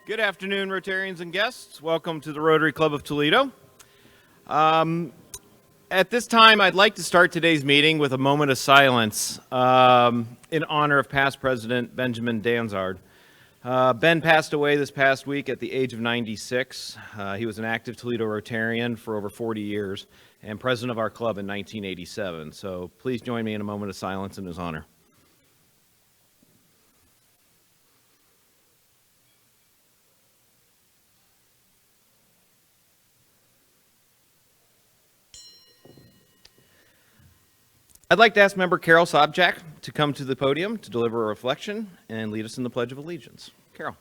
Good afternoon, Rotarians and guests. Welcome to the Rotary Club of Toledo. At this time, I'd like to start today's meeting with a moment of silence in honor of past President Benjamin Danzard. Ben passed away this past week at the age of 96. He was an active Toledo Rotarian for over 40 years and president of our club in 1987. So please join me in a moment of silence in his honor. I'd like to ask member Carol Sobczak to come to the podium to deliver a reflection and lead us in the Pledge of Allegiance. Carol.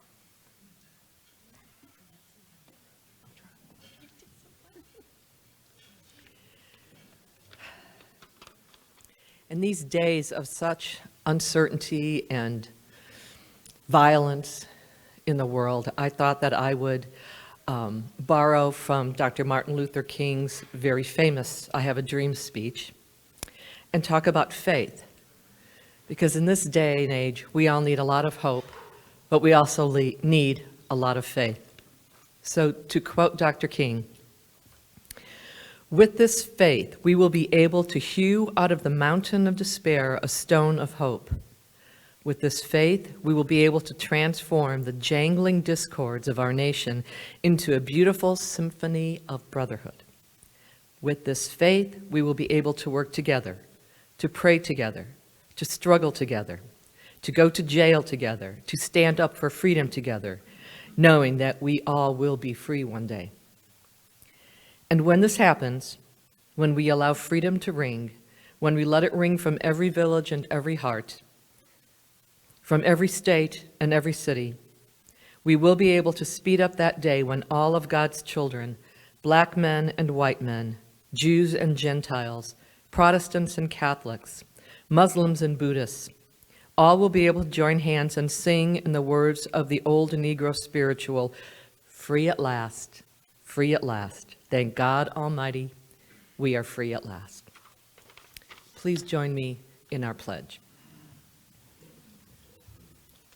In these days of such uncertainty and violence in the world, I thought that I would borrow from Dr. Martin Luther King's very famous I Have a Dream speech and talk about faith. Because in this day and age, we all need a lot of hope, but we also need a lot of faith. So to quote Dr. King, "With this faith, we will be able to hew out of the mountain of despair a stone of hope. With this faith, we will be able to transform the jangling discords of our nation into a beautiful symphony of brotherhood. With this faith, we will be able to work together, to pray together, to struggle together, to go to jail together, to stand up for freedom together, knowing that we all will be free one day. And when this happens, when we allow freedom to ring, when we let it ring from every village and every heart, from every state and every city, we will be able to speed up that day when all of God's children, black men and white men, Jews and Gentiles, Protestants and Catholics, Muslims and Buddhists, all will be able to join hands and sing in the words of the old Negro spiritual, free at last, free at last. Thank God Almighty, we are free at last." Please join me in our pledge.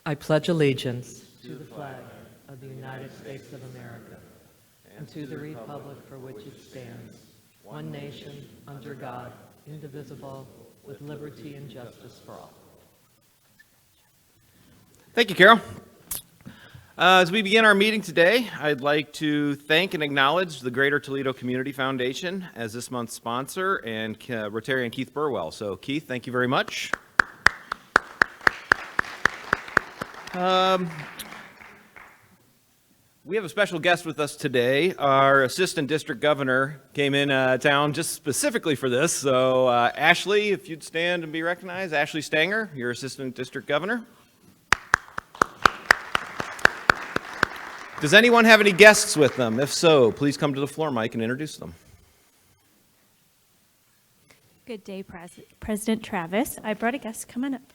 I pledge allegiance to the flag of the United States of America and to the republic for which it stands, one nation, under God, indivisible, with liberty and justice for all. Thank you, Carol. As we begin our meeting today, I'd like to thank and acknowledge the Greater Toledo Community Foundation as this month's sponsor and Rotarian Keith Burwell. So Keith, thank you very much. We have a special guest with us today. Our Assistant District Governor came in town just specifically for this. So Ashley, if you'd stand and be recognized. Ashley Stanger, your Assistant District Governor. Does anyone have any guests with them? If so, please come to the floor mic and introduce them. Good day, President Travis. I brought a guest coming up.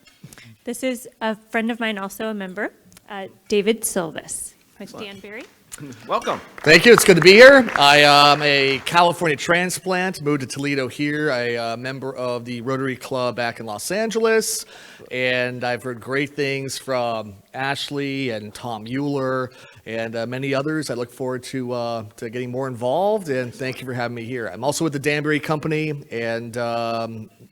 This is a friend of mine, also a member, David Silvis. Danbury. Welcome. Thank you. It's good to be here. I am a California transplant, moved to Toledo here. I'm a member of the Rotary Club back in Los Angeles, and I've heard great things from Ashley and Tom Euler and many others. I look forward to getting more involved, and thank you for having me here. I'm also with the Danbury Company and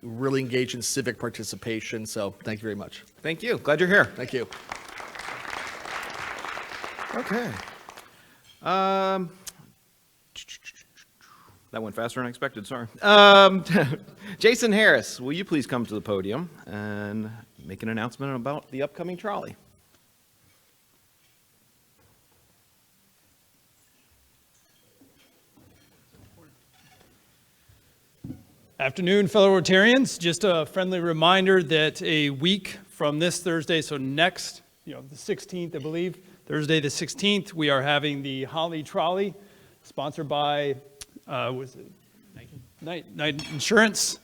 really engaged in civic participation, so thank you very much. Thank you. Glad you're here. Thank you. Okay. That went faster than I expected, sorry. Jason Harris, will you please come to the podium and make an announcement about the upcoming trolley? Afternoon, fellow Rotarians. Just a friendly reminder that a week from this Thursday, so next, the 16th, I believe, Thursday the 16th, we are having the Holly Trolley, sponsored by Night Insurance,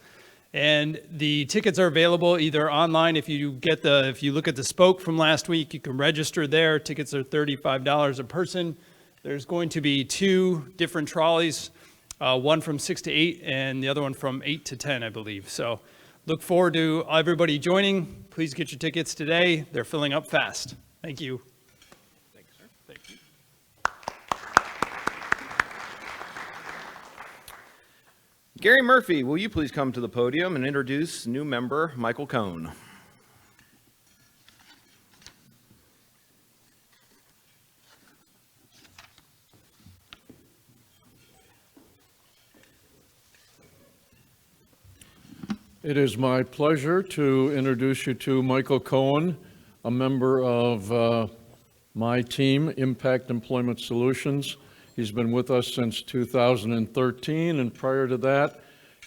and the tickets are available either online. If you look at the spoke from last week, you can register there. Tickets are $35 a person. There's going to be two different trolleys, one from 6 to 8 and the other one from 8 to 10, I believe. So look forward to everybody joining. Please get your tickets today. They're filling up fast. Thank you. Thank you, sir. Thank you. Gary Murphy, will you please come to the podium and introduce new member Michael Cohn? It is my pleasure to introduce you to Michael Cohen, a member of my team, Impact Employment Solutions. He's been with us since 2013, and prior to that,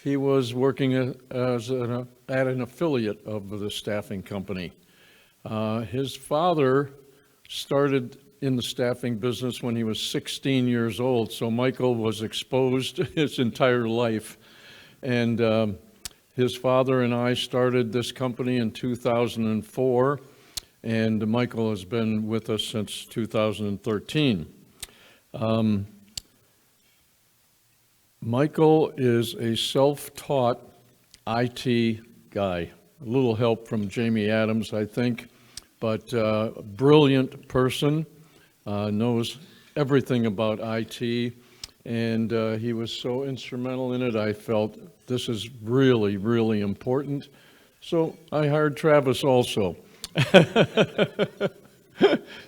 he was working at an affiliate of the staffing company. His father started in the staffing business when he was 16 years old, so Michael was exposed his entire life. And his father and I started this company in 2004, and Michael has been with us since 2013. Michael is a self-taught IT guy. A little help from Jamie Adams, I think, but brilliant person, knows everything about IT, and he was so instrumental in it, I felt this is really, really important. So I hired Travis also.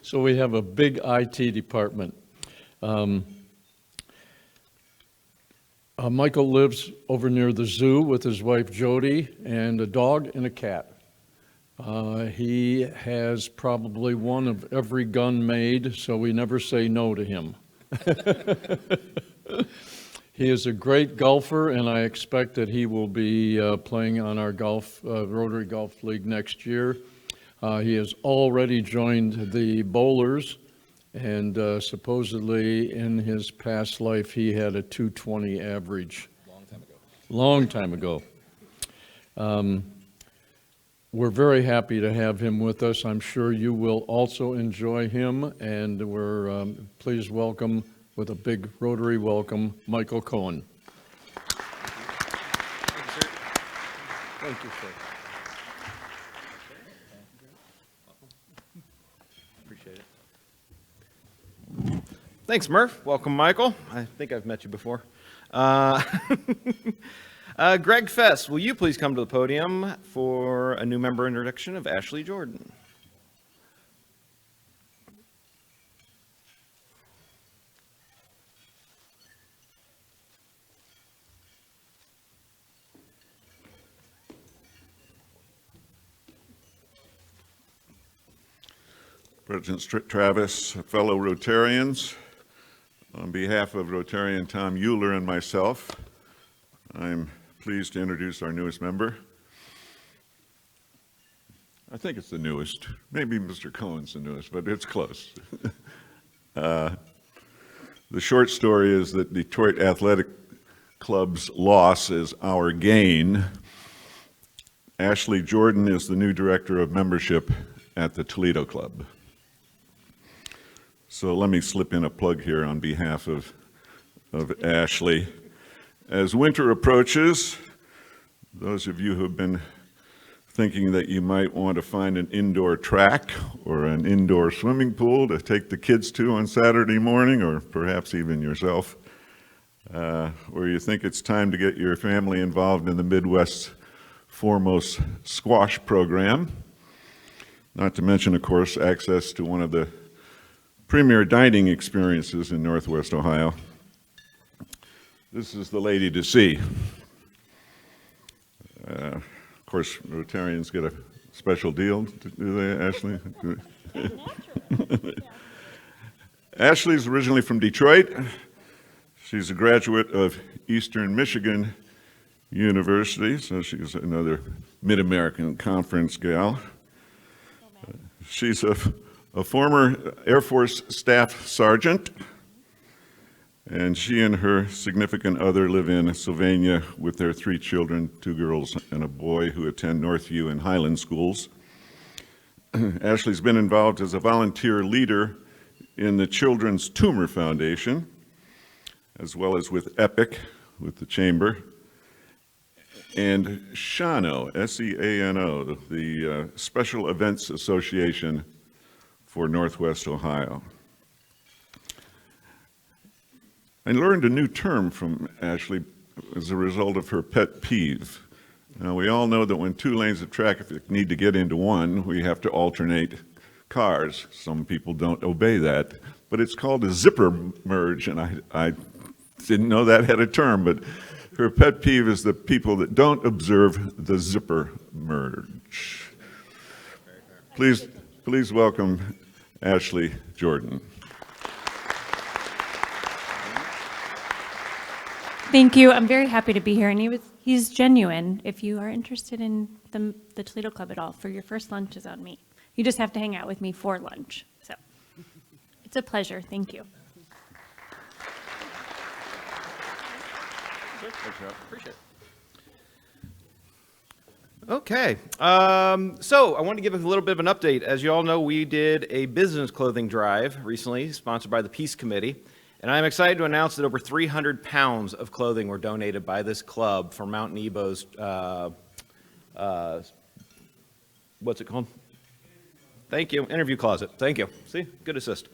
So we have a big IT department. Michael lives over near the zoo with his wife Jody and a dog and a cat. He has probably one of every gun made, so we never say no to him. He is a great golfer, and I expect that he will be playing on our Rotary Golf League next year. He has already joined the bowlers, and supposedly in his past life he had a 220 average. Long time ago. We're very happy to have him with us. I'm sure you will also enjoy him, and we're please welcome, with a big Rotary welcome, Michael Cohen. Thank you, sir. Appreciate it. Thanks, Murph. Welcome, Michael. I think I've met you before. Greg Fess, will you please come to the podium for a new member introduction of Ashley Jordan? President Travis, fellow Rotarians, on behalf of Rotarian Tom Euler and myself, I'm pleased to introduce our newest member. I think it's the newest. Maybe Mr. Cohen's the newest, but it's close. The short story is that Detroit Athletic Club's loss is our gain. Ashley Jordan is the new director of membership at the Toledo Club. So let me slip in a plug here on behalf of Ashley. As winter approaches, those of you who have been thinking that you might want to find an indoor track or an indoor swimming pool to take the kids to on Saturday morning, or perhaps even yourself, or you think it's time to get your family involved in the Midwest's foremost squash program, not to mention, of course, access to one of the premier dining experiences in Northwest Ohio, this is the lady to see. Of course, Rotarians get a special deal, do they, Ashley? Ashley's originally from Detroit. She's a graduate of Eastern Michigan University, so she's another Mid-American Conference gal. She's a former Air Force Staff Sergeant, and she and her significant other live in Sylvania with their 3 children, 2 girls and a boy, who attend Northview and Highland schools. Ashley's been involved as a volunteer leader in the Children's Tumor Foundation, as well as with EPIC, with the Chamber, and SHANO, S-E-A-N-O, the Special Events Association for Northwest Ohio. I learned a new term from Ashley as a result of her pet peeve. Now, we all know that when 2 lanes of traffic need to get into one, we have to alternate cars. Some people don't obey that, but it's called a zipper merge, and I didn't know that had a term, but her pet peeve is the people that don't observe the zipper merge. Please welcome Ashley Jordan. Thank you. I'm very happy to be here, and he's genuine. If you are interested in the Toledo Club at all, for your first lunch is on me. You just have to hang out with me for lunch. So it's a pleasure. Thank you. Appreciate it. Okay, so I want to give a little bit of an update. As you all know, we did a business clothing drive recently, sponsored by the Peace Committee, and I'm excited to announce that over 300 pounds of clothing were donated by this club for Mount Nebo's, what's it called? Thank you, interview closet. Thank you. See, good assist.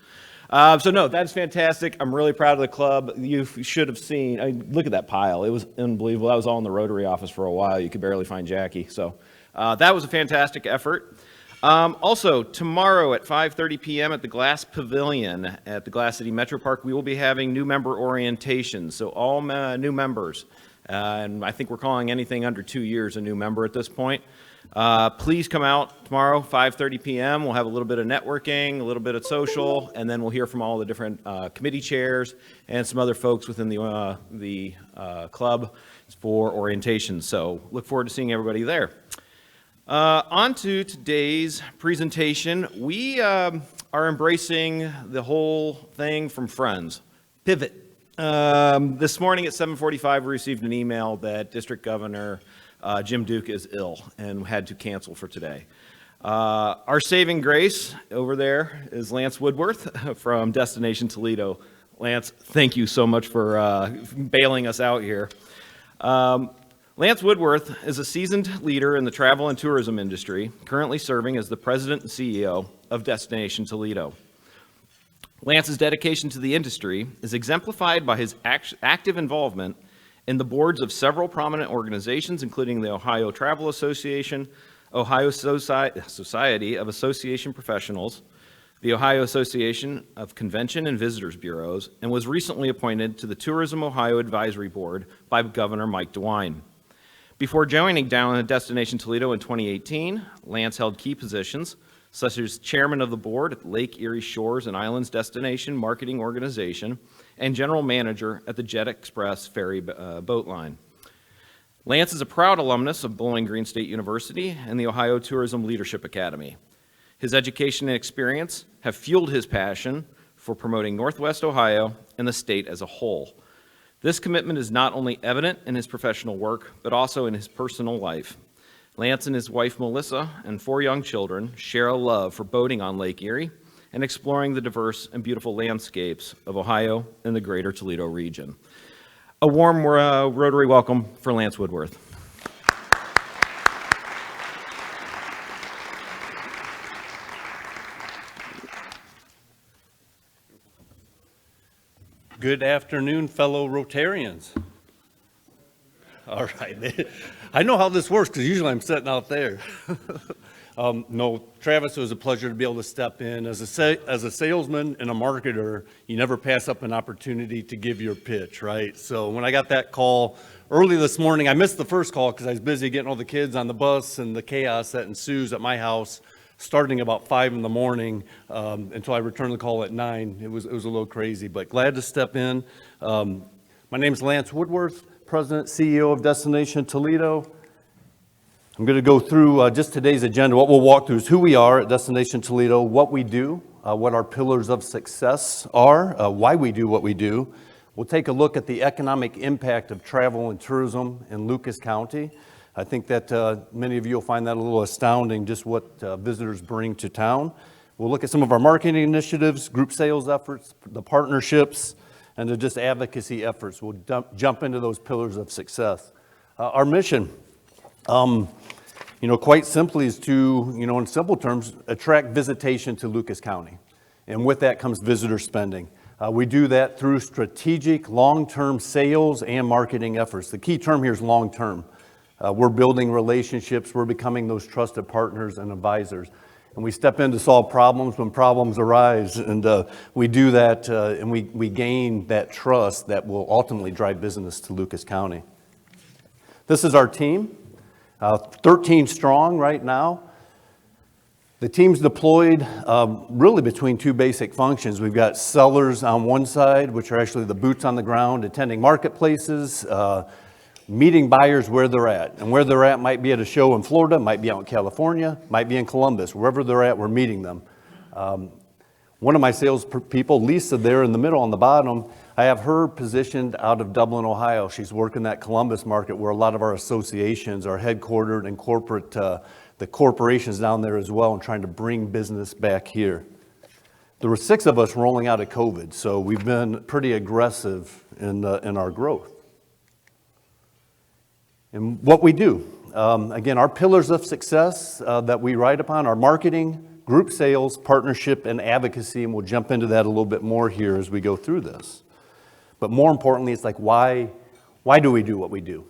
So no, that's fantastic. I'm really proud of the club. You should have seen, look at that pile. It was unbelievable. That was all in the Rotary office for a while. You could barely find Jackie. So that was a fantastic effort. Also, tomorrow at 5:30 p.m. at the Glass Pavilion at the Glass City Metro Park, we will be having new member orientations. So all new members, and I think we're calling anything under 2 years a new member at this point. Please come out tomorrow, 5:30 p.m. We'll have a little bit of networking, a little bit of social, and then we'll hear from all the different committee chairs and some other folks within the club for orientation. So look forward to seeing everybody there. On to today's presentation. We are embracing the whole thing from Friends. Pivot. This morning at 7:45, we received an email that District Governor Jim Duke is ill and had to cancel for today. Our saving grace over there is Lance Woodworth from Destination Toledo. Lance, thank you so much for bailing us out here. Lance Woodworth is a seasoned leader in the travel and tourism industry, currently serving as the president and CEO of Destination Toledo. Lance's dedication to the industry is exemplified by his active involvement in the boards of several prominent organizations, including the Ohio Travel Association, Ohio Society of Association Professionals, the Ohio Association of Convention and Visitors Bureaus, and was recently appointed to the Tourism Ohio Advisory Board by Governor Mike DeWine. Before joining Destination Toledo in 2018, Lance held key positions such as chairman of the board at Lake Erie Shores and Islands Destination Marketing Organization and general manager at the Jet Express Ferry Boat Line. Lance is a proud alumnus of Bowling Green State University and the Ohio Tourism Leadership Academy. His education and experience have fueled his passion for promoting Northwest Ohio and the state as a whole. This commitment is not only evident in his professional work, but also in his personal life. Lance and his wife Melissa and 4 young children share a love for boating on Lake Erie and exploring the diverse and beautiful landscapes of Ohio and the greater Toledo region. A warm Rotary welcome for Lance Woodworth. Good afternoon, fellow Rotarians. All right. I know how this works because usually I'm sitting out there. No, Travis, it was a pleasure to be able to step in. As a salesman and a marketer, you never pass up an opportunity to give your pitch, right? So when I got that call early this morning, I missed the first call because I was busy getting all the kids on the bus and the chaos that ensues at my house, starting about 5 in the morning until I returned the call at 9. It was a little crazy, but glad to step in. My name is Lance Woodworth, President, CEO of Destination Toledo. I'm going to go through just today's agenda. What we'll walk through is who we are at Destination Toledo, what we do, what our pillars of success are, why we do what we do. We'll take a look at the economic impact of travel and tourism in Lucas County. I think that many of you will find that a little astounding, just what visitors bring to town. We'll look at some of our marketing initiatives, group sales efforts, the partnerships, and the just advocacy efforts. We'll jump into those pillars of success. Our mission, quite simply is to, in simple terms, attract visitation to Lucas County. And with that comes visitor spending. We do that through strategic, long-term sales and marketing efforts. The key term here is long-term. We're building relationships. We're becoming those trusted partners and advisors. And we step in to solve problems when problems arise. And we do that, and we gain that trust that will ultimately drive business to Lucas County. This is our team, 13 strong right now. The team's deployed really between two basic functions. We've got sellers on one side, which are actually the boots on the ground, attending marketplaces, meeting buyers where they're at. And where they're at might be at a show in Florida, might be out in California, might be in Columbus. Wherever they're at, we're meeting them. One of my sales people, Lisa, there in the middle on the bottom, I have her positioned out of Dublin, Ohio. She's working that Columbus market where a lot of our associations are headquartered and corporate, the corporations down there as well, and trying to bring business back here. There were 6 of us rolling out of COVID, so we've been pretty aggressive in our growth. And what we do, again, our pillars of success that we write upon are marketing, group sales, partnership, and advocacy, and we'll jump into that a little bit more here as we go through this. But more importantly, it's like, why do we do what we do?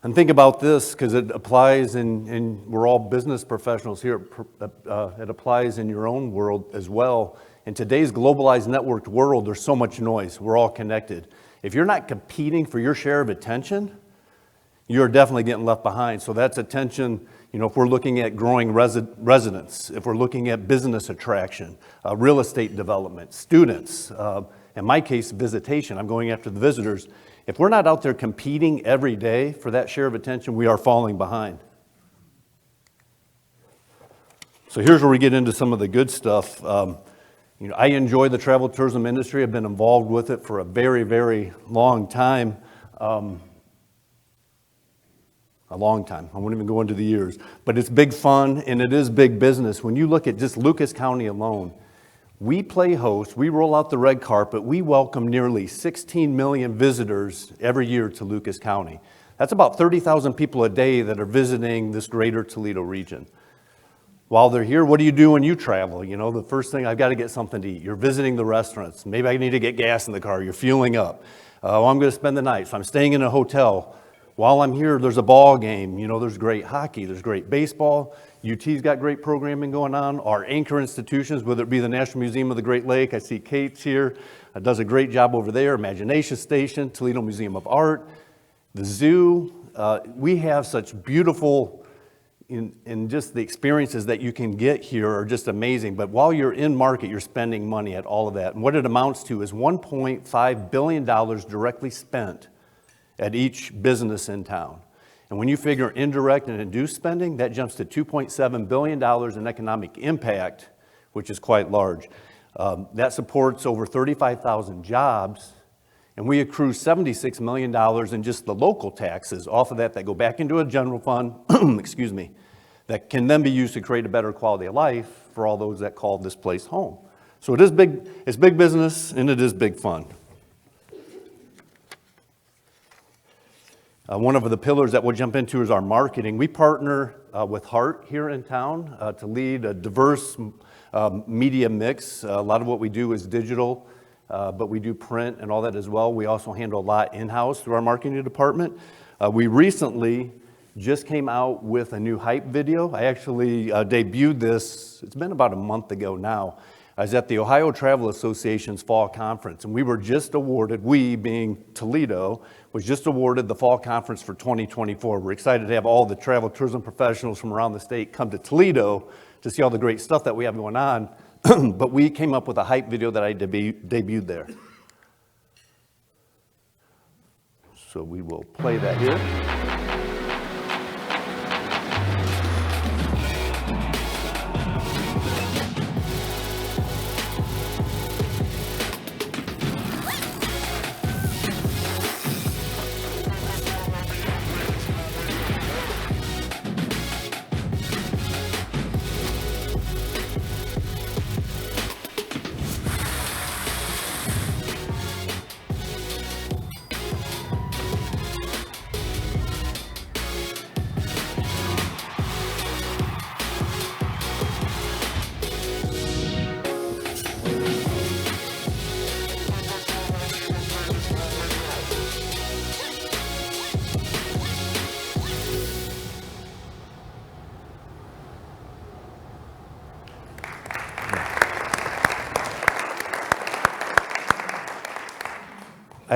And think about this, because it applies in we're all business professionals here. It applies in your own world as well. In today's globalized networked world, there's so much noise. We're all connected. If you're not competing for your share of attention, you're definitely getting left behind. So that's attention, if we're looking at growing residents, if we're looking at business attraction, real estate development, students, in my case, visitation, I'm going after the visitors. If we're not out there competing every day for that share of attention, we are falling behind. So here's where we get into some of the good stuff. I enjoy the travel tourism industry. I've been involved with it for a very, very long time. A long time. I won't even go into the years. But it's big fun, and it is big business. When you look at just Lucas County alone, we play host, we roll out the red carpet, we welcome nearly 16 million visitors every year to Lucas County. That's about 30,000 people a day that are visiting this greater Toledo region. While they're here, what do you do when you travel? The first thing, I've got to get something to eat. You're visiting the restaurants. Maybe I need to get gas in the car. You're fueling up. I'm going to spend the night, so I'm staying in a hotel. While I'm here, there's a ball game. There's great hockey, there's great baseball. UT's got great programming going on. Our anchor institutions, whether it be the National Museum of the Great Lake, I see Kate's here, does a great job over there. Imagination Station, Toledo Museum of Art, the zoo. We have such beautiful, in just the experiences that you can get here are just amazing. But while you're in market, you're spending money at all of that. And what it amounts to is $1.5 billion directly spent at each business in town. And when you figure indirect and induced spending, that jumps to $2.7 billion in economic impact, which is quite large. That supports over 35,000 jobs, and we accrue $76 million in just the local taxes off of that go back into a general fund, excuse me, that can then be used to create a better quality of life for all those that call this place home. So it is big, it's big business, and it is big fun. One of the pillars that we'll jump into is our marketing. We partner with Hart here in town to lead a diverse media mix. A lot of what we do is digital, but we do print and all that as well. We also handle a lot in-house through our marketing department. We recently just came out with a new hype video. I actually debuted this, it's been about a month ago now. I was at the Ohio Travel Association's fall conference, and we were just awarded, we being Toledo, was just awarded the fall conference for 2024. We're excited to have all the travel tourism professionals from around the state come to Toledo to see all the great stuff that we have going on. But we came up with a hype video that I debuted there. So we will play that here.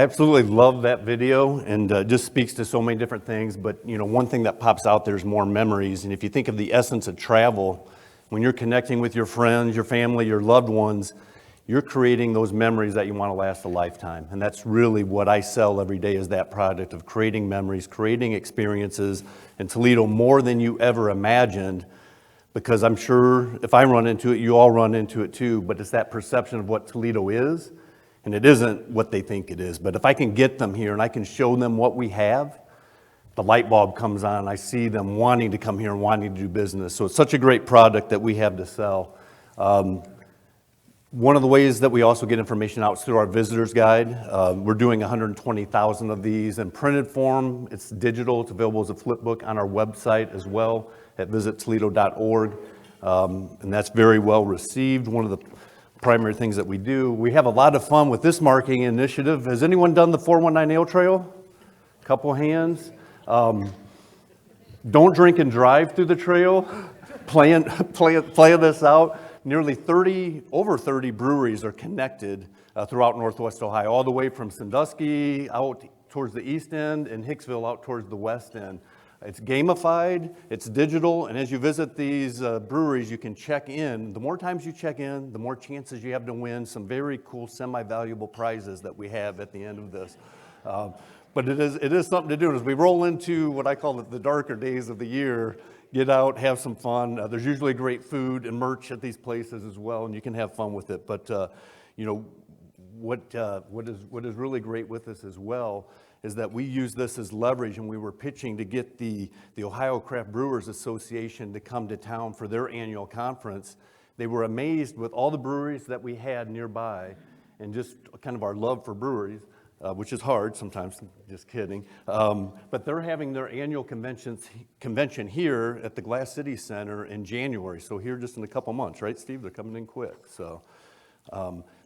I absolutely love that video, and just speaks to so many different things. But one thing that pops out there is more memories. And if you think of the essence of travel, when you're connecting with your friends, your family, your loved ones, you're creating those memories that you want to last a lifetime. And that's really what I sell every day, is that product of creating memories, creating experiences in Toledo more than you ever imagined. Because I'm sure if I run into it, you all run into it too. But it's that perception of what Toledo is. And it isn't what they think it is. But if I can get them here and I can show them what we have, the light bulb comes on. I see them wanting to come here and wanting to do business. So it's such a great product that we have to sell. One of the ways that we also get information out is through our visitor's guide. We're doing 120,000 of these in printed form. It's digital. It's available as a flip book on our website as well at visittoledo.org. And that's very well received. One of the primary things that we do. We have a lot of fun with this marketing initiative. Has anyone done the 419 Ale Trail? Couple hands. Don't drink and drive through the trail. Plan this out. Nearly over 30 breweries are connected throughout Northwest Ohio, all the way from Sandusky out towards the east end and Hicksville out towards the west end. It's gamified, it's digital, and as you visit these breweries, you can check in. The more times you check in, the more chances you have to win some very cool semi-valuable prizes that we have at the end of this. But it is something to do. As we roll into what I call the darker days of the year, get out, have some fun. There's usually great food and merch at these places as well, and you can have fun with it. But what is really great with this as well is that we use this as leverage, and we were pitching to get the Ohio Craft Brewers Association to come to town for their annual conference. They were amazed with all the breweries that we had nearby, and just kind of our love for breweries, which is hard sometimes, just kidding. But they're having their annual convention here at the Glass City Center in January. So here just in a couple months, right, Steve? They're coming in quick. So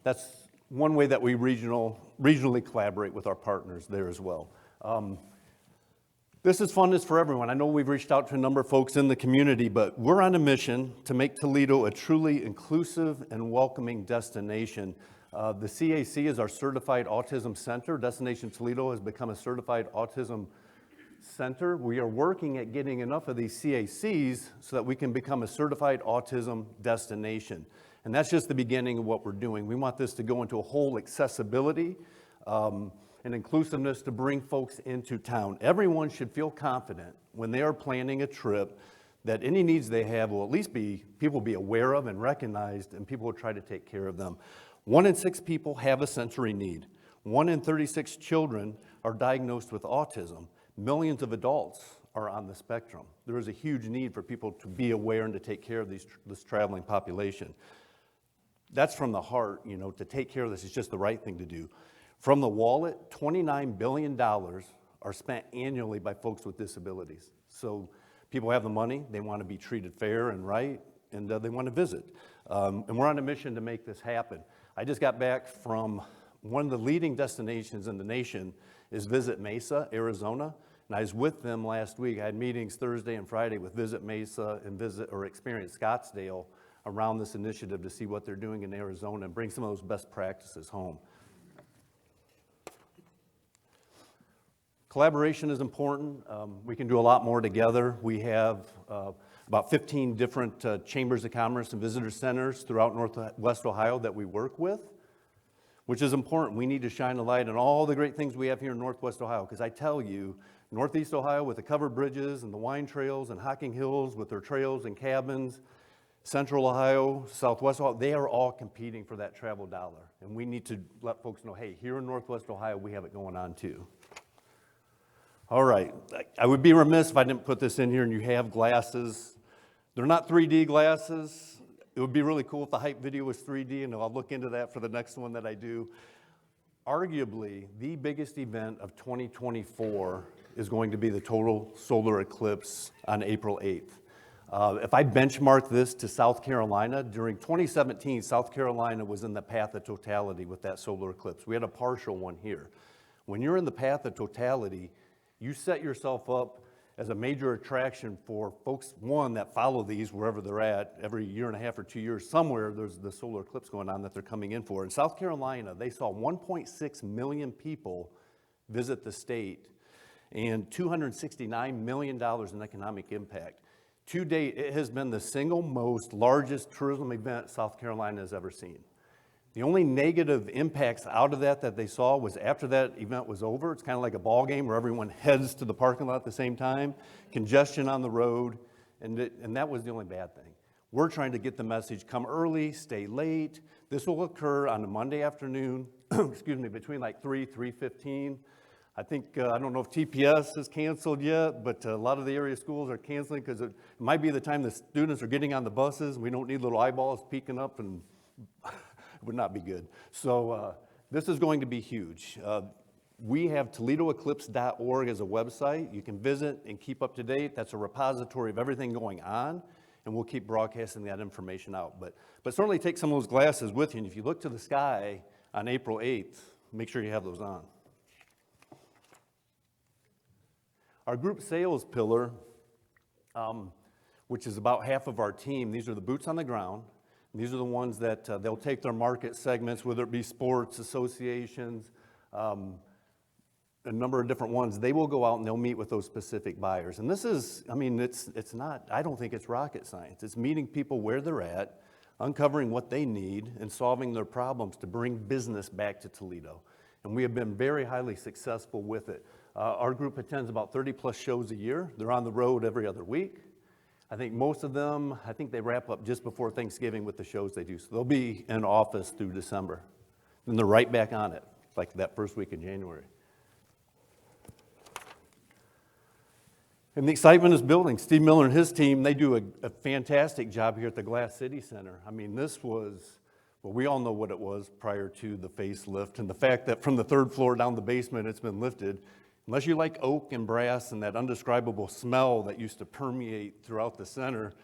that's one way that we regionally collaborate with our partners there as well. This is funness for everyone. I know we've reached out to a number of folks in the community, but we're on a mission to make Toledo a truly inclusive and welcoming destination. The CAC is our Certified Autism Center. Destination Toledo has become a Certified Autism Center. We are working at getting enough of these CACs so that we can become a Certified Autism Destination. And that's just the beginning of what we're doing. We want this to go into a whole accessibility and inclusiveness to bring folks into town. Everyone should feel confident when they are planning a trip that any needs they have will at least people be aware of and recognized, and people will try to take care of them. 1 in 6 people have a sensory need. 1 in 36 children are diagnosed with autism. Millions of adults are on the spectrum. There is a huge need for people to be aware and to take care of this traveling population. That's from the heart, to take care of this is just the right thing to do. From the wallet, $29 billion are spent annually by folks with disabilities. So people have the money, they want to be treated fair and right, and they want to visit. And we're on a mission to make this happen. I just got back from one of the leading destinations in the nation is Visit Mesa, Arizona, and I was with them last week. I had meetings Thursday and Friday with Visit Mesa and Experience Scottsdale around this initiative to see what they're doing in Arizona and bring some of those best practices home. Collaboration is important. We can do a lot more together. We have about 15 different chambers of commerce and visitor centers throughout Northwest Ohio that we work with, which is important. We need to shine a light on all the great things we have here in Northwest Ohio, because I tell you, Northeast Ohio with the covered bridges and the wine trails and Hocking Hills with their trails and cabins, Central Ohio, Southwest Ohio, they are all competing for that travel dollar. And we need to let folks know, hey, here in Northwest Ohio, we have it going on too. All right, I would be remiss if I didn't put this in here and you have glasses. They're not 3D glasses. It would be really cool if the hype video was 3D, and I'll look into that for the next one that I do. Arguably, the biggest event of 2024 is going to be the total solar eclipse on April 8th. If I benchmark this to South Carolina, during 2017, South Carolina was in the path of totality with that solar eclipse. We had a partial one here. When you're in the path of totality, you set yourself up as a major attraction for folks, one, that follow these wherever they're at. Every year and a half or 2 years, somewhere there's the solar eclipse going on that they're coming in for. In South Carolina, they saw 1.6 million people visit the state and $269 million in economic impact. To date, it has been the single most largest tourism event South Carolina has ever seen. The only negative impacts out of that they saw was after that event was over. It's kind of like a ball game where everyone heads to the parking lot at the same time, congestion on the road, and that was the only bad thing. We're trying to get the message, come early, stay late. This will occur on a Monday afternoon, excuse me, between like 3:15. I think, I don't know if TPS is canceled yet, but a lot of the area schools are canceling because it might be the time the students are getting on the buses. We don't need little eyeballs peeking up, and it would not be good. So this is going to be huge. We have ToledoEclipse.org as a website. You can visit and keep up to date. That's a repository of everything going on, and we'll keep broadcasting that information out. But certainly take some of those glasses with you, and if you look to the sky on April 8th, make sure you have those on. Our group sales pillar, which is about half of our team, these are the boots on the ground. These are the ones that they'll take their market segments, whether it be sports, associations, a number of different ones. They will go out and they'll meet with those specific buyers. And this is, I mean, it's not, I don't think it's rocket science. It's meeting people where they're at, uncovering what they need, and solving their problems to bring business back to Toledo. And we have been very highly successful with it. Our group attends about 30-plus shows a year. They're on the road every other week. I think most of them, I think they wrap up just before Thanksgiving with the shows they do. So they'll be in office through December. Then they're right back on it, like that first week of January. And the excitement is building. Steve Miller and his team, they do a fantastic job here at the Glass City Center. I mean, this was, well, we all know what it was prior to the facelift, and the fact that from the third floor down the basement it's been lifted. Unless you like oak and brass and that undescribable smell that used to permeate throughout the center,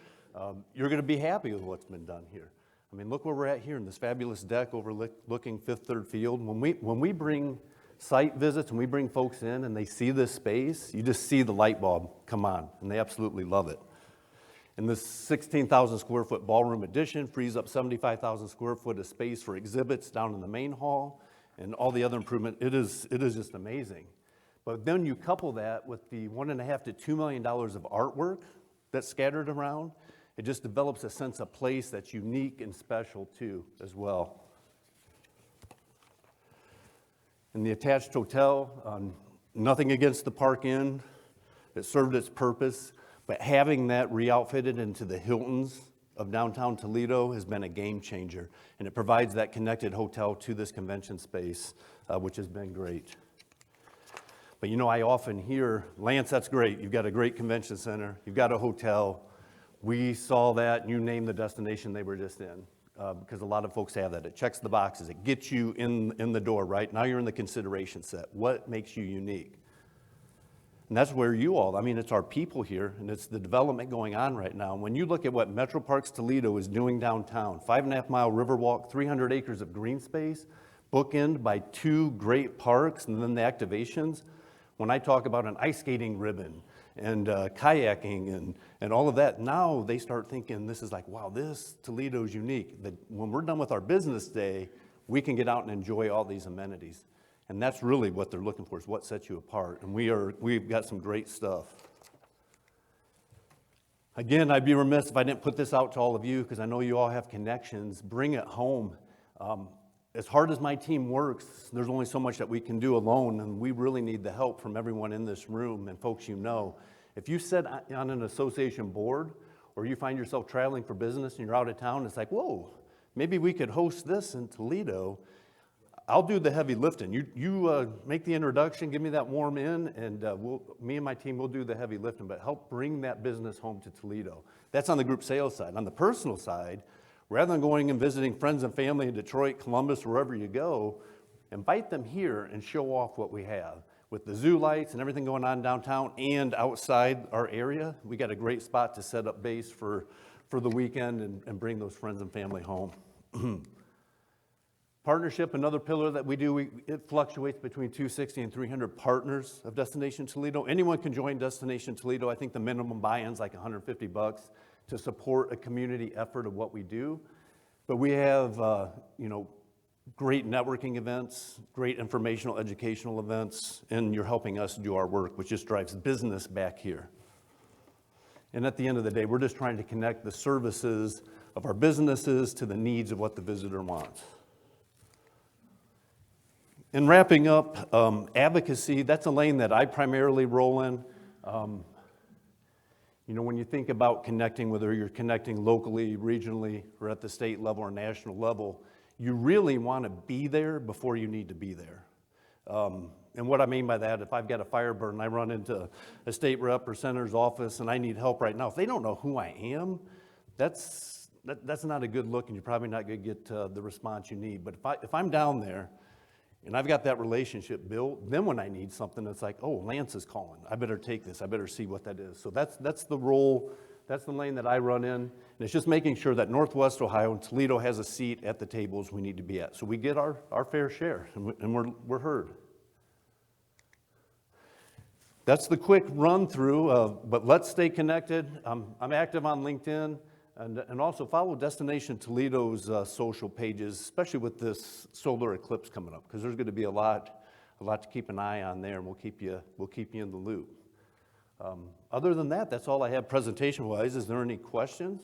you're going to be happy with what's been done here. I mean, look where we're at here in this fabulous deck overlooking Fifth Third Field. When we bring site visits and we bring folks in and they see this space, you just see the light bulb come on, and they absolutely love it. And this 16,000 square foot ballroom addition frees up 75,000 square foot of space for exhibits down in the main hall and all the other improvement. It is just amazing. But then you couple that with the $1.5 to $2 million of artwork that's scattered around, it just develops a sense of place that's unique and special too, as well. In the attached hotel, nothing against the Park Inn. It served its purpose, but having that re-outfitted into the Hiltons of downtown Toledo has been a game changer, and it provides that connected hotel to this convention space, which has been great. But you know, I often hear, Lance, that's great. You've got a great convention center. You've got a hotel. We saw that, and you named the destination they were just in, because a lot of folks have that. It checks the boxes. It gets you in the door, right? Now you're in the consideration set. What makes you unique? And that's where you all, I mean, it's our people here, and it's the development going on right now. When you look at what Metro Parks Toledo is doing downtown, 5.5-mile Riverwalk, 300 acres of green space, bookended by 2 great parks, and then the activations. When I talk about an ice skating ribbon and kayaking and all of that, now they start thinking this is like, wow, this Toledo's unique. That when we're done with our business day, we can get out and enjoy all these amenities. And that's really what they're looking for, is what sets you apart. And we've got some great stuff. Again, I'd be remiss if I didn't put this out to all of you, because I know you all have connections. Bring it home. As hard as my team works, there's only so much that we can do alone, and we really need the help from everyone in this room and folks you know. If you sit on an association board, or you find yourself traveling for business and you're out of town, it's like, whoa, maybe we could host this in Toledo. I'll do the heavy lifting. You make the introduction, give me that warm in, and me and my team will do the heavy lifting, but help bring that business home to Toledo. That's on the group sales side. On the personal side, rather than going and visiting friends and family in Detroit, Columbus, wherever you go, invite them here and show off what we have. With the zoo lights and everything going on downtown and outside our area, we got a great spot to set up base for the weekend and bring those friends and family home. Partnership, another pillar that we do, it fluctuates between 260 and 300 partners of Destination Toledo. Anyone can join Destination Toledo. I think the minimum buy-in's like $150 to support a community effort of what we do. But we have, great networking events, great informational, educational events, and you're helping us do our work, which just drives business back here. And at the end of the day, we're just trying to connect the services of our businesses to the needs of what the visitor wants. In wrapping up, advocacy, that's a lane that I primarily roll in. When you think about connecting, whether you're connecting locally, regionally, or at the state level or national level, you really want to be there before you need to be there. And what I mean by that, if I've got a fire burn and I run into a state rep or senator's office and I need help right now, if they don't know who I am, that's not a good look, and you're probably not going to get the response you need. But if I'm down there and I've got that relationship built, then when I need something, it's like, oh, Lance is calling. I better take this. I better see what that is. So that's the role, that's the lane that I run in. And it's just making sure that Northwest Ohio and Toledo has a seat at the tables we need to be at. So we get our fair share, and we're heard. That's the quick run through, but let's stay connected. I'm active on LinkedIn. And also follow Destination Toledo's social pages, especially with this solar eclipse coming up, because there's going to be a lot to keep an eye on there, and we'll keep you in the loop. Other than that, that's all I have presentation-wise. Is there any questions?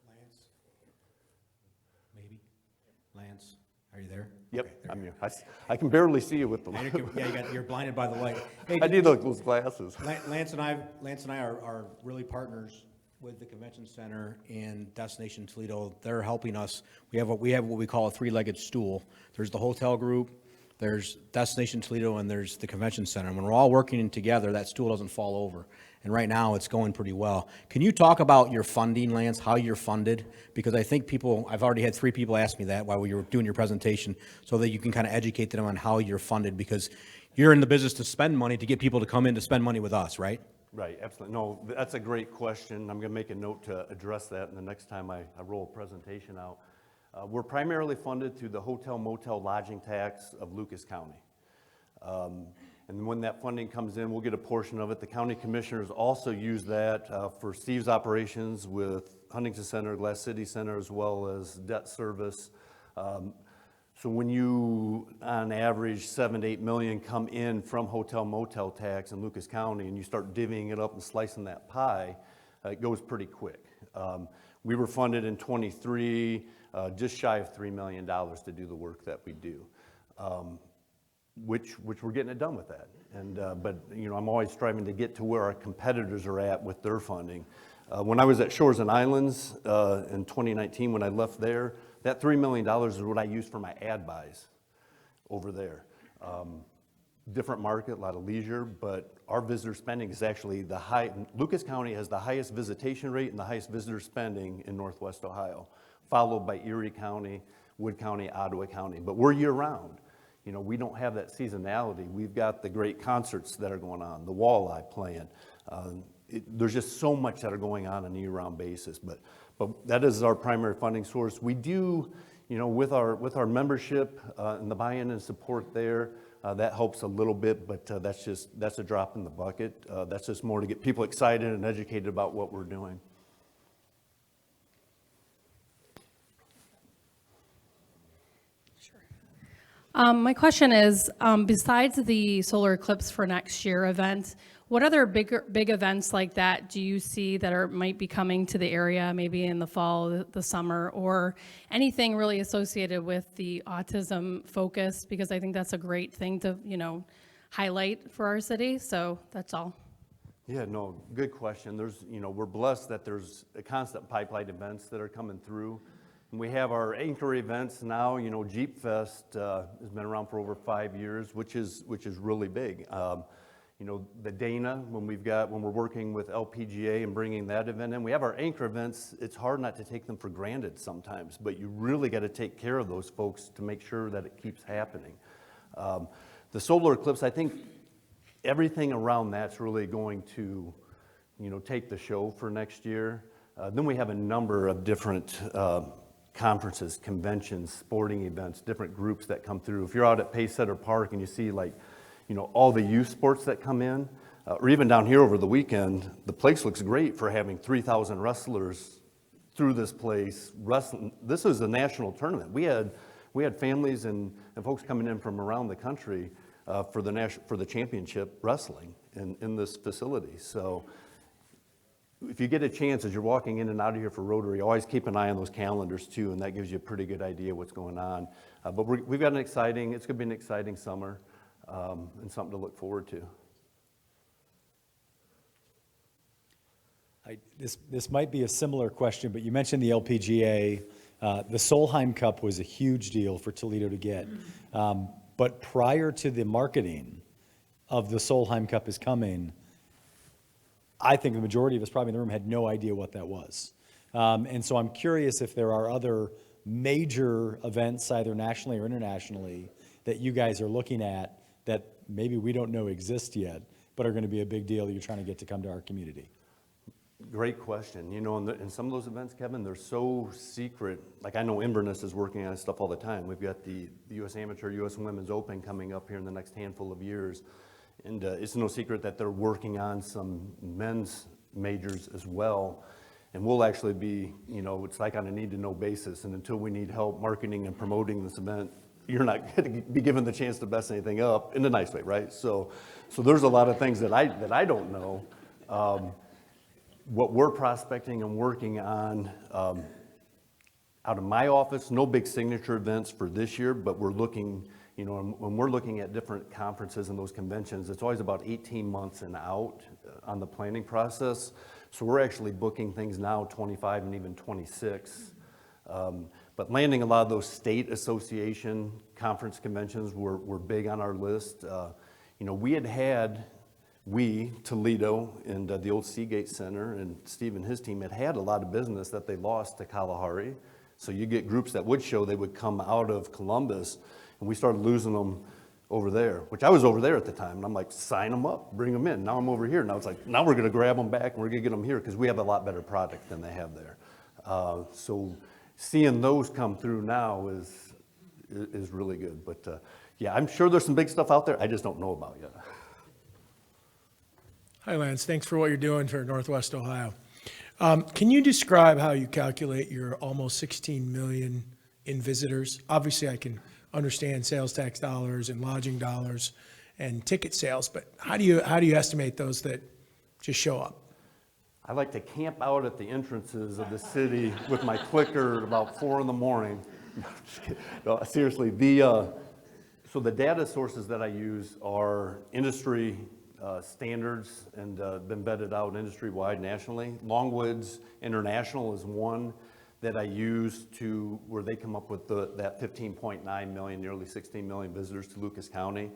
Lance? Maybe? Lance, are you there? Yep, Okay, there I'm you here. I can barely see you with them. You're blinded by the light. Hey, I need those glasses. Lance and I are really partners with the Convention Center and Destination Toledo. They're helping us. We have what we call a three-legged stool. There's the hotel group, there's Destination Toledo, and there's the Convention Center. And when we're all working together, that stool doesn't fall over. And right now, it's going pretty well. Can you talk about your funding, Lance, how you're funded? Because I think I've already had 3 people ask me that while we were doing your presentation, so that you can kind of educate them on how you're funded, because you're in the business to spend money, to get people to come in to spend money with us, right? Right, absolutely. No, that's a great question. I'm going to make a note to address that, and the next time I roll a presentation out. We're primarily funded through the hotel motel lodging tax of Lucas County. And when that funding comes in, we'll get a portion of it. The county commissioners also use that for Steve's operations with Huntington Center, Glass City Center, as well as debt service. So when you, on average, 7 to 8 million come in from hotel motel tax in Lucas County, and you start divvying it up and slicing that pie, it goes pretty quick. We were funded in 23, just shy of $3 million to do the work that we do. Which we're getting it done with that. And but I'm always striving to get to where our competitors are at with their funding. When I was at Shores and Islands in 2019, when I left there, that $3 million is what I used for my ad buys over there. Different market, a lot of leisure, but our visitor spending is actually Lucas County has the highest visitation rate and the highest visitor spending in Northwest Ohio, followed by Erie County, Wood County, Ottawa County. But we're year round. We don't have that seasonality. We've got the great concerts that are going on, the walleye playing. There's just so much that are going on a year-round basis. But that is our primary funding source. We do, with our membership and the buy-in and support there, that helps a little bit. But that's a drop in the bucket. That's just more to get people excited and educated about what we're doing. My question is, besides the solar eclipse for next year event, what other big events like that do you see that might be coming to the area, maybe in the fall, the summer, or anything really associated with the autism focus? Because I think that's a great thing to, highlight for our city. So that's all. Yeah, no, good question. We're blessed that there's a constant pipeline events that are coming through. And we have our anchor events now. Jeep Fest has been around for over 5 years, which is really big. The Dana, when we're working with LPGA and bringing that event in, we have our anchor events. It's hard not to take them for granted sometimes, but you really got to take care of those folks to make sure that it keeps happening. The solar eclipse, I think everything around that's really going to, take the show for next year. Then we have a number of different conferences, conventions, sporting events, different groups that come through. If you're out at Pacesetter Park and you see all the youth sports that come in, or even down here over the weekend, the place looks great for having 3,000 wrestlers through this place wrestling. This is a national tournament. We had families and folks coming in from around the country for the championship wrestling in this facility. So if you get a chance as you're walking in and out of here for Rotary, always keep an eye on those calendars too, and that gives you a pretty good idea what's going on. But we've got it's going to be an exciting summer and something to look forward to. This might be a similar question, but you mentioned the LPGA. The Solheim Cup was a huge deal for Toledo to get. But prior to the marketing of the Solheim Cup is coming, I think the majority of us probably in the room had no idea what that was. And so I'm curious if there are other major events, either nationally or internationally, that you guys are looking at that maybe we don't know exist yet, but are going to be a big deal that you're trying to get to come to our community. Great question. In some of those events, Kevin, they're so secret. Like I know Inverness is working on stuff all the time. We've got the U.S. Amateur, U.S. Women's Open coming up here in the next handful of years. And it's no secret that they're working on some men's majors as well. And we'll actually be, it's like on a need-to-know basis. And until we need help marketing and promoting this event, you're not going to be given the chance to mess anything up in a nice way, right? So there's a lot of things that I don't know. What we're prospecting and working on out of my office, no big signature events for this year, but we're looking, when we're looking at different conferences and those conventions, it's always about 18 months and out on the planning process. So we're actually booking things now, 25 and even 26. But landing a lot of those state association conference conventions were big on our list. Toledo, and the old Seagate Center, and Steve and his team had a lot of business that they lost to Kalahari. So you get groups that would show, they would come out of Columbus, and we started losing them over there, which I was over there at the time, and I'm like, sign them up, bring them in. Now I'm over here. Now it's like, now we're going to grab them back, and we're going to get them here because we have a lot better product than they have there. So seeing those come through now is really good. But yeah, I'm sure there's some big stuff out there I just don't know about yet. Hi, Lance. Thanks for what you're doing for Northwest Ohio. Can you describe how you calculate your almost 16 million in visitors? Obviously, I can understand sales tax dollars and lodging dollars and ticket sales, but how do you estimate those that just show up? I like to camp out at the entrances of the city with my clicker at about 4 in the morning. No, seriously, so the data sources that I use are industry standards and been vetted out industry-wide nationally. Longwoods International is one that I use where they come up with that 15.9 million, nearly 16 million visitors to Lucas County.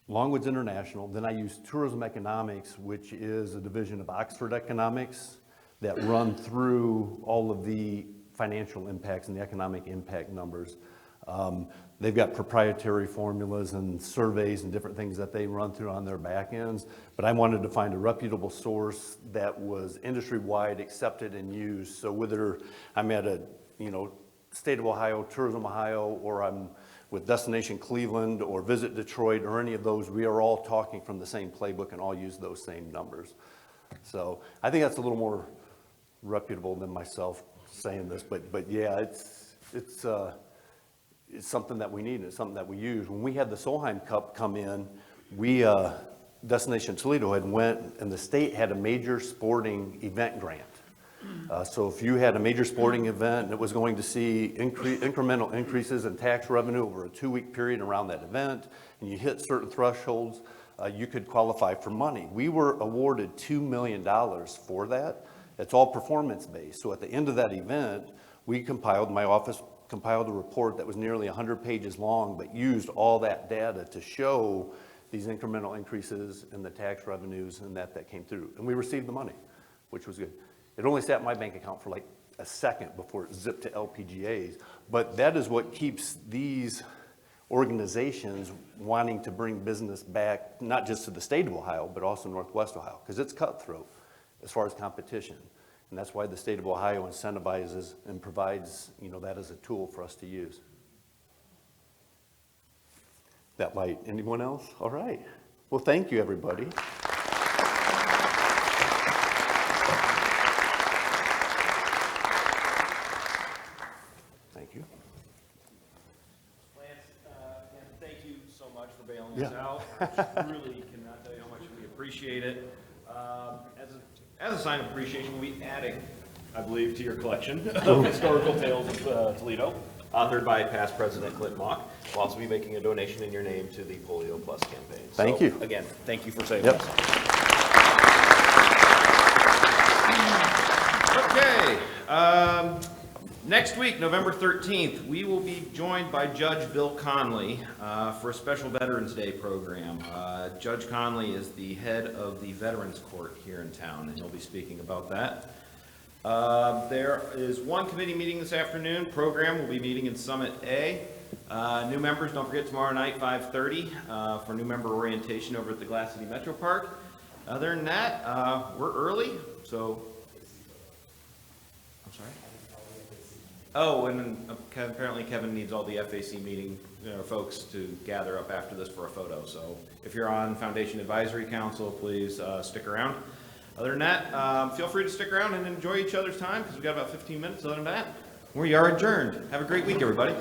Longwoods International. Then I use Tourism Economics, which is a division of Oxford Economics that run through all of the financial impacts and the economic impact numbers. They've got proprietary formulas and surveys and different things that they run through on their back ends, but I wanted to find a reputable source that was industry-wide accepted and used. So whether I'm at a, State of Ohio, Tourism Ohio, or I'm with Destination Cleveland or Visit Detroit or any of those, we are all talking from the same playbook and all use those same numbers. So I think that's a little more reputable than myself saying this, but yeah, it's something that we need and it's something that we use. When we had the Solheim Cup come in, Destination Toledo had went and the state had a major sporting event grant. So if you had a major sporting event and it was going to see incremental increases in tax revenue over a 2-week period around that event, and you hit certain thresholds, you could qualify for money. We were awarded $2 million for that. It's all performance-based. So at the end of that event, my office compiled a report that was nearly 100 pages long, but used all that data to show these incremental increases in the tax revenues and that came through. And we received the money, which was good. It only sat in my bank account for like a second before it zipped to LPGA's, but that is what keeps these organizations wanting to bring business back, not just to the state of Ohio, but also Northwest Ohio, because it's cutthroat. as far as competition. And that's why the state of Ohio incentivizes and provides, that as a tool for us to use. That light. Anyone else? All right. Well, thank you, everybody. Thank you. Lance, thank you so much for bailing Yeah. us out. I really cannot tell you how much we appreciate it. As a sign of appreciation, we'll be adding, I believe, to your collection of historical tales of Toledo, authored by past President Clint Mock. We'll also be making a donation in your name to the Polio Plus campaign. Thank you. Again, thank you for saving Yep. us. Okay. Next week, November 13th, we will be joined by Judge Bill Conley for a special Veterans Day program. Judge Conley is the head of the Veterans Court here in town, and he'll be speaking about that. There is one committee meeting this afternoon. Program will be meeting in Summit A. New members, don't forget tomorrow night, 5:30, for new member orientation over at the Glass City Metro Park. Other than that, we're early, so. I'm sorry? Oh, and apparently Kevin needs all the FAC meeting folks to gather up after this for a photo. So if you're on Foundation Advisory Council, please stick around. Other than that, feel free to stick around and enjoy each other's time because we've got about 15 minutes. Other than that, we are adjourned. Have a great week, everybody.